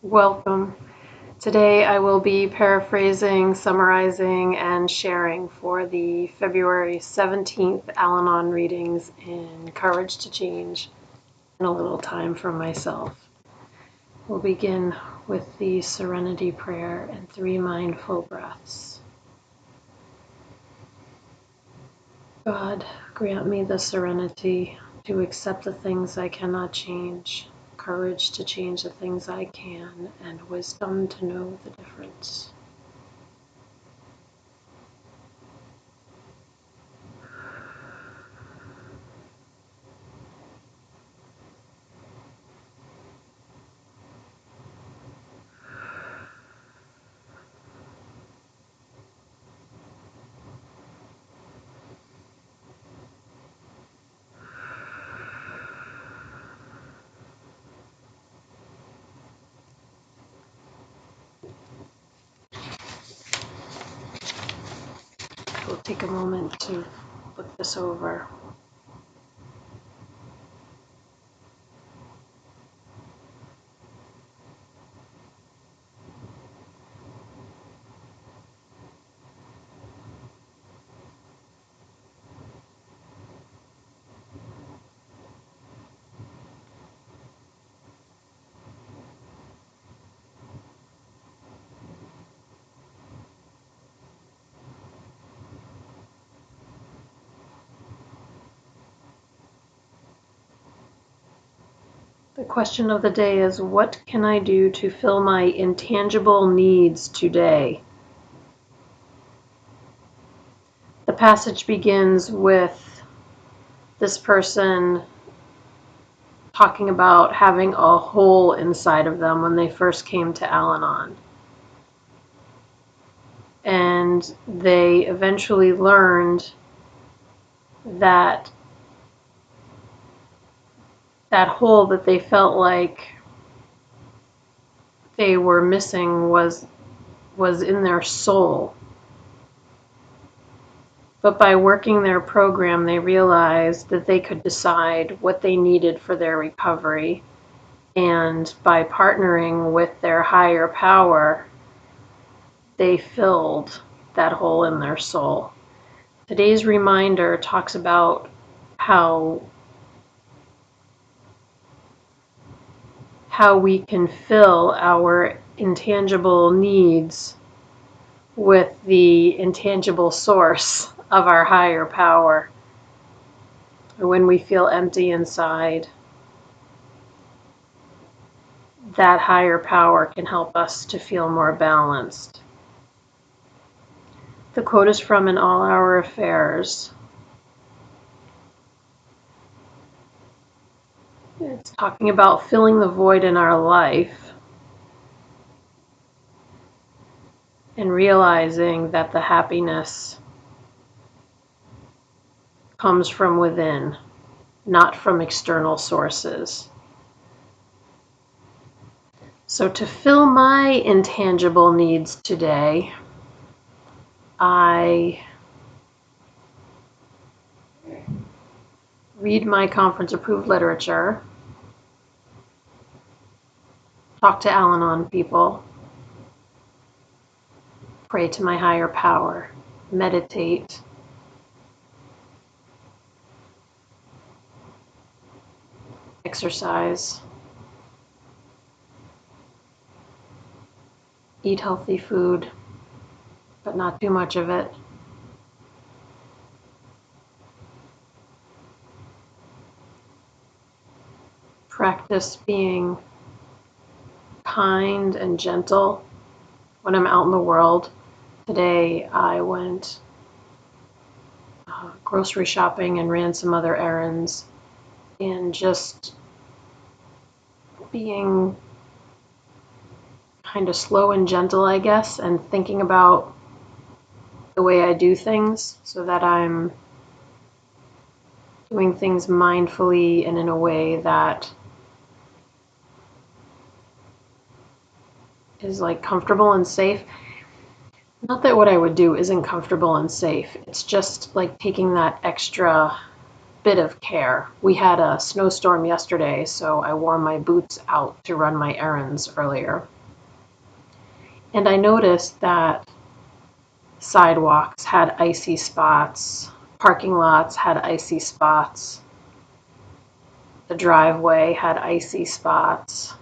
Welcome. Today I will be paraphrasing, summarizing, and sharing for the February 17th Al-Anon readings in Courage to Change and a little time for myself. We'll begin with the Serenity Prayer and 3 mindful breaths. God, grant me the serenity to accept the things I cannot change, courage to change the things I can, and wisdom to know the difference. We'll take a moment to look this over. The question of the day is, what can I do to fill my intangible needs today? The passage begins with this person talking about having a hole inside of them when they first came to Al-Anon. And they eventually learned that that hole that they felt like they were missing was in their soul. But by working their program, they realized that they could decide what they needed for their recovery. And by partnering with their higher power, they filled that hole in their soul. Today's reminder talks about how we can fill our intangible needs with the intangible source of our higher power. When we feel empty inside, that higher power can help us to feel more balanced. The quote is from In All Our Affairs. It's talking about filling the void in our life and realizing that the happiness comes from within, not from external sources. So to fill my intangible needs today, I read my conference-approved literature, talk to Al-Anon people, pray to my higher power, meditate, exercise, eat healthy food, but not too much of it. Practice being kind and gentle when I'm out in the world. Today I went grocery shopping and ran some other errands, and just being kind of slow and gentle, I guess, and thinking about the way I do things so that I'm doing things mindfully and in a way that is like comfortable and safe. Not that what I would do isn't comfortable and safe. It's just like taking that extra bit of care. We had a snowstorm yesterday, so I wore my boots out to run my errands earlier. And I noticed that sidewalks had icy spots, parking lots had icy spots, the driveway had icy spots.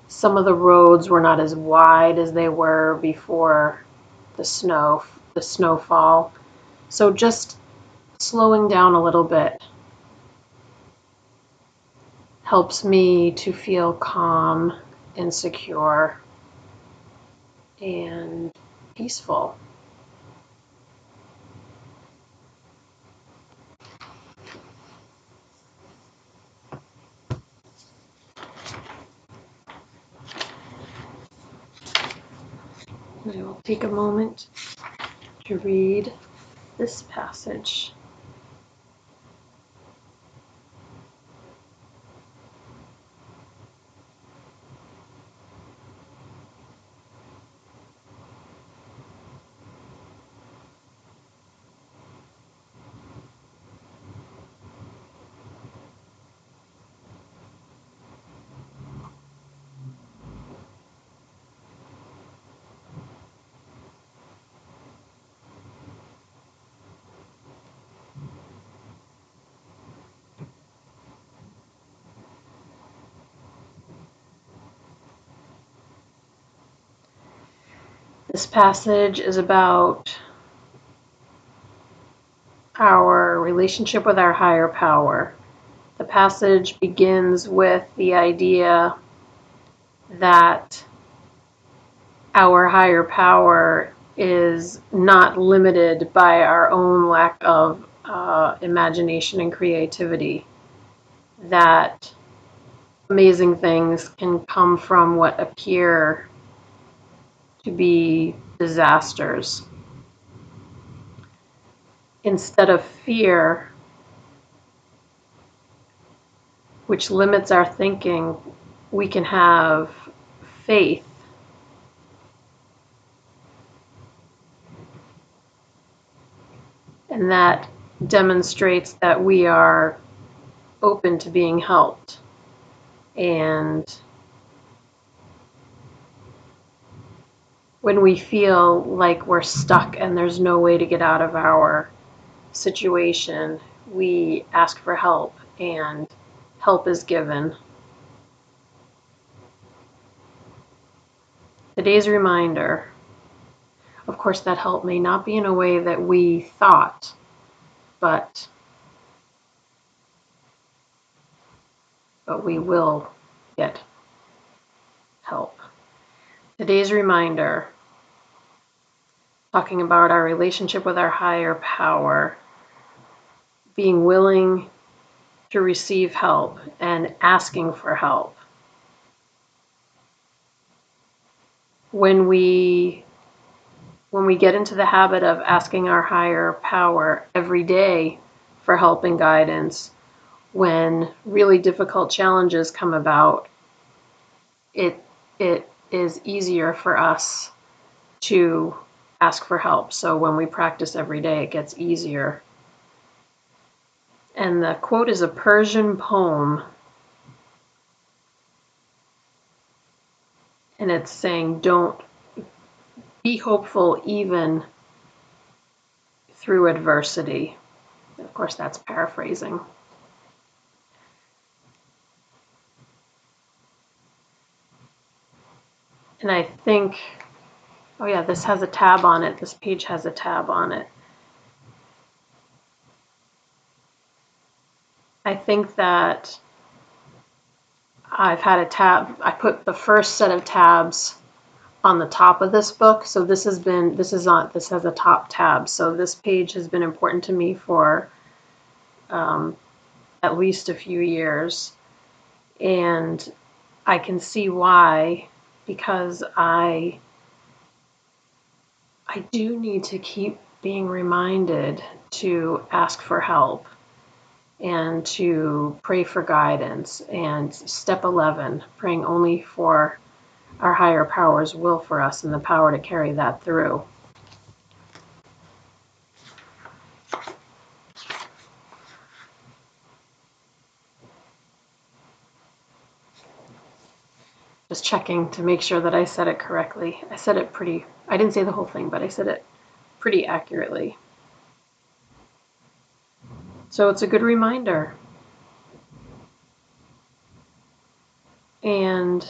Some of the roads were not as wide as they were before the snowfall. So just slowing down a little bit helps me to feel calm and secure and peaceful. I will take a moment to read this passage. This passage is about our relationship with our higher power. The passage begins with the idea that our higher power is not limited by our own lack of imagination and creativity, that amazing things can come from what appear to be disasters. Instead of fear, which limits our thinking, we can have faith. And that demonstrates that we are open to being helped. And when we feel like we're stuck and there's no way to get out of our situation, we ask for help, and help is given. Today's reminder, of course, that help may not be in a way that we thought, but we will get help. Today's reminder, talking about our relationship with our higher power, being willing to receive help and asking for help. When we get into the habit of asking our higher power every day for help and guidance, when really difficult challenges come about, it is easier for us to ask for help. So when we practice every day, it gets easier. And the quote is a Persian poem, and it's saying, don't be hopeful even through adversity. Of course, that's paraphrasing. And I think, oh yeah, this has a tab on it. This page has a tab on it. I think that I've had a tab. I put the first set of tabs on the top of this book. So this has a top tab. So this page has been important to me for at least a few years. And I can see why, because I do need to keep being reminded to ask for help and to pray for guidance. And step 11, praying only for our higher power's will for us and the power to carry that through. Just checking to make sure that I said it correctly. I said it I didn't say the whole thing, but I said it pretty accurately. So it's a good reminder. And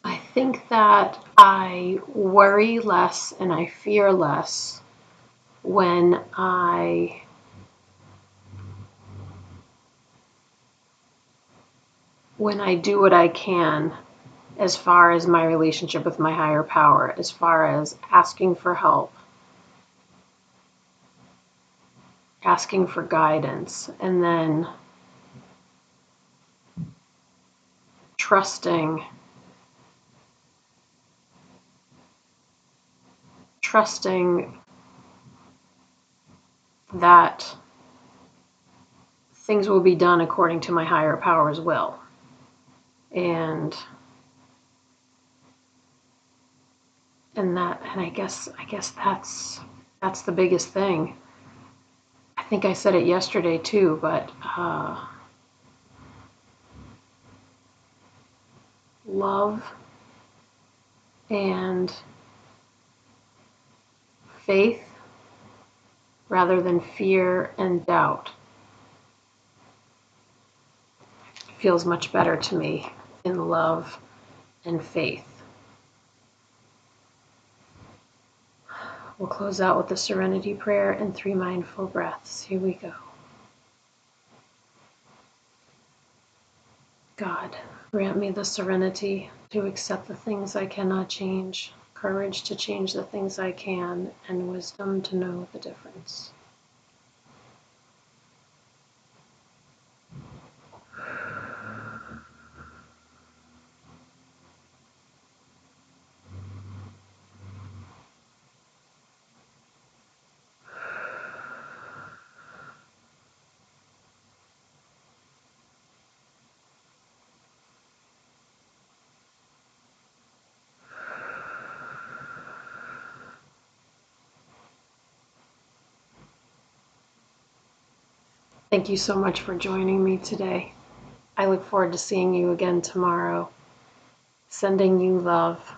I think that I worry less and I fear less when I do what I can as far as my relationship with my higher power, as far as asking for help, asking for guidance, and then trusting that things will be done according to my higher power's will. And I guess that's the biggest thing. I think I said it yesterday too, but love and faith rather than fear and doubt feels much better to me in love and faith. We'll close out with the Serenity Prayer and 3 mindful breaths. Here we go. God, grant me the serenity to accept the things I cannot change, courage to change the things I can, and wisdom to know the difference. Thank you so much for joining me today. I look forward to seeing you again tomorrow. Sending you love.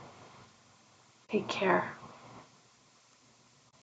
Take care.